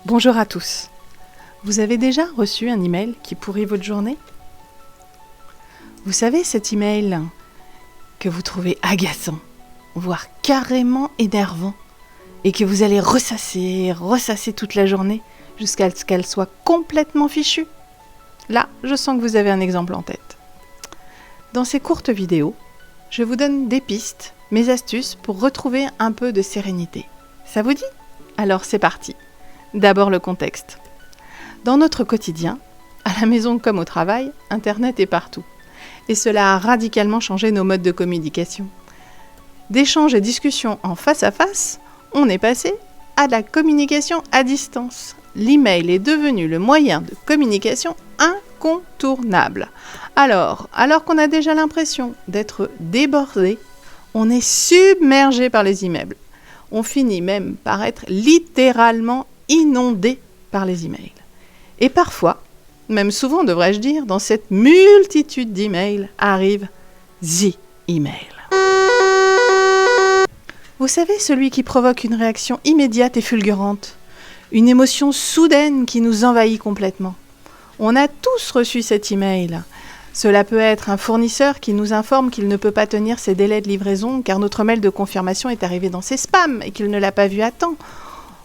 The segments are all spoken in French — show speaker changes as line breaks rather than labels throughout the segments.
Bonjour à tous. Vous avez déjà reçu un email qui pourrit votre journée ? Vous savez, cet email que vous trouvez agaçant, voire carrément énervant, et que vous allez ressasser toute la journée jusqu'à ce qu'elle soit complètement fichue ? Là, je sens que vous avez un exemple en tête. Dans ces courtes vidéos, je vous donne des pistes, mes astuces pour retrouver un peu de sérénité. Ça vous dit ? Alors c'est parti. D'abord le contexte. Dans notre quotidien, à la maison comme au travail, Internet est partout. Et cela a radicalement changé nos modes de communication. D'échanges et discussions en face à face, on est passé à la communication à distance. L'email est devenu le moyen de communication incontournable. Alors qu'on a déjà l'impression d'être débordé, on est submergé par les emails. On finit même par être littéralement inondé par les emails. Et parfois, même souvent devrais-je dire, dans cette multitude d'emails arrive The Email. Vous savez, celui qui provoque une réaction immédiate et fulgurante, une émotion soudaine qui nous envahit complètement. On a tous reçu cet email. Cela peut être un fournisseur qui nous informe qu'il ne peut pas tenir ses délais de livraison car notre mail de confirmation est arrivé dans ses spams et qu'il ne l'a pas vu à temps.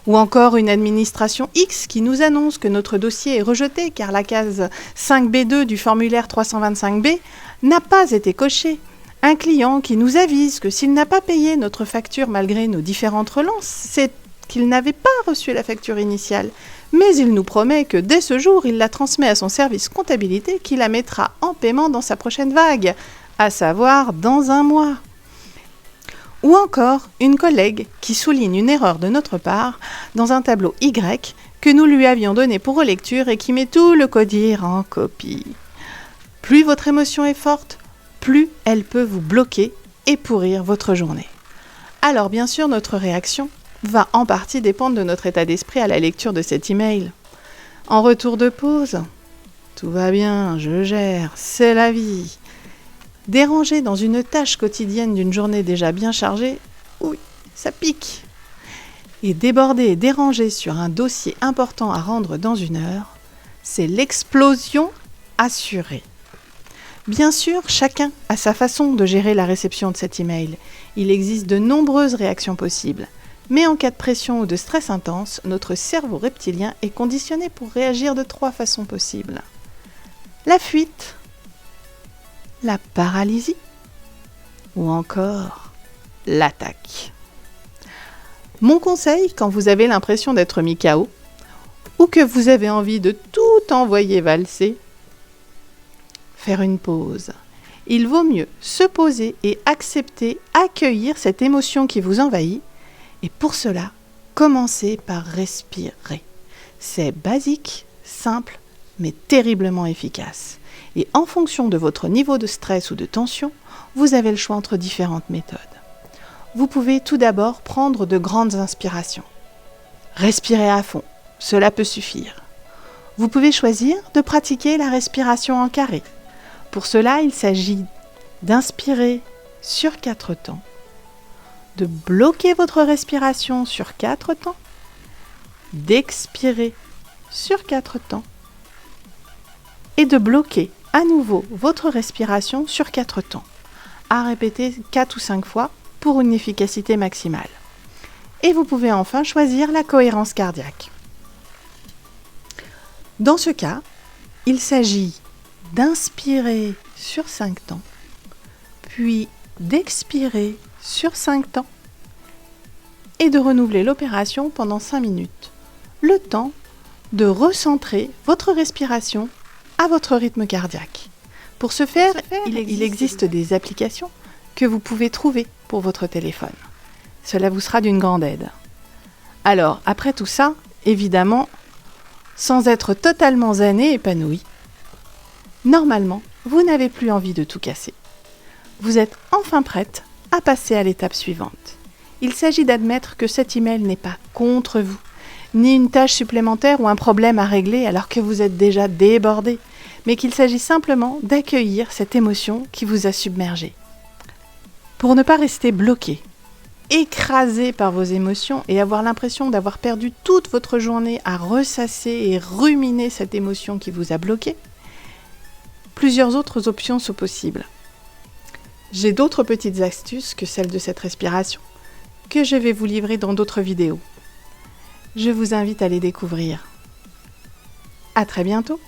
Ou encore une administration X qui nous annonce que notre dossier est rejeté car la case 5B2 du formulaire 325B n'a pas été cochée. Un client qui nous avise que s'il n'a pas payé notre facture malgré nos différentes relances, c'est qu'il n'avait pas reçu la facture initiale. Mais il nous promet que dès ce jour, il la transmet à son service comptabilité qui la mettra en paiement dans sa prochaine vague, à savoir dans un mois. Ou encore une collègue qui souligne une erreur de notre part dans un tableau Y que nous lui avions donné pour relecture et qui met tout le codir en copie. Plus votre émotion est forte, plus elle peut vous bloquer et pourrir votre journée. Alors bien sûr, notre réaction va en partie dépendre de notre état d'esprit à la lecture de cet email. En retour de pause, tout va bien, je gère, c'est la vie. Dérangé dans une tâche quotidienne d'une journée déjà bien chargée, oui, ça pique. Et débordé et dérangé sur un dossier important à rendre dans une heure, c'est l'explosion assurée. Bien sûr, chacun a sa façon de gérer la réception de cet email. Il existe de nombreuses réactions possibles. Mais en cas de pression ou de stress intense, notre cerveau reptilien est conditionné pour réagir de 3 façons possibles. La fuite, la paralysie ou encore l'attaque. Mon conseil, quand vous avez l'impression d'être mis KO ou que vous avez envie de tout envoyer valser, faire une pause. Il vaut mieux se poser et accueillir cette émotion qui vous envahit. Et pour cela, commencez par respirer. C'est basique, simple, mais terriblement efficace. Et en fonction de votre niveau de stress ou de tension, vous avez le choix entre différentes méthodes. Vous pouvez tout d'abord prendre de grandes inspirations. Respirez à fond, cela peut suffire. Vous pouvez choisir de pratiquer la respiration en carré. Pour cela, il s'agit d'inspirer sur 4 temps, de bloquer votre respiration sur 4 temps, d'expirer sur 4 temps et de bloquer à nouveau votre respiration sur 4 temps, à répéter 4 ou 5 fois pour une efficacité maximale. Et vous pouvez enfin choisir la cohérence cardiaque. Dans ce cas, il s'agit d'inspirer sur 5 temps, puis d'expirer sur 5 temps et de renouveler l'opération pendant 5 minutes. Le temps de recentrer votre respiration à votre rythme cardiaque. Pour ce faire, il existe des applications que vous pouvez trouver pour votre téléphone. Cela vous sera d'une grande aide. Alors, après tout ça, évidemment, sans être totalement zen et épanoui, normalement, vous n'avez plus envie de tout casser. Vous êtes enfin prête à passer à l'étape suivante. Il s'agit d'admettre que cet email n'est pas contre vous, ni une tâche supplémentaire ou un problème à régler alors que vous êtes déjà débordé, mais qu'il s'agit simplement d'accueillir cette émotion qui vous a submergé. Pour ne pas rester bloqué écrasé par vos émotions et avoir l'impression d'avoir perdu toute votre journée à ressasser et ruminer cette émotion qui vous a bloqué, plusieurs autres options sont possibles. J'ai d'autres petites astuces que celles de cette respiration que je vais vous livrer dans d'autres vidéos. Je vous invite à les découvrir. À très bientôt!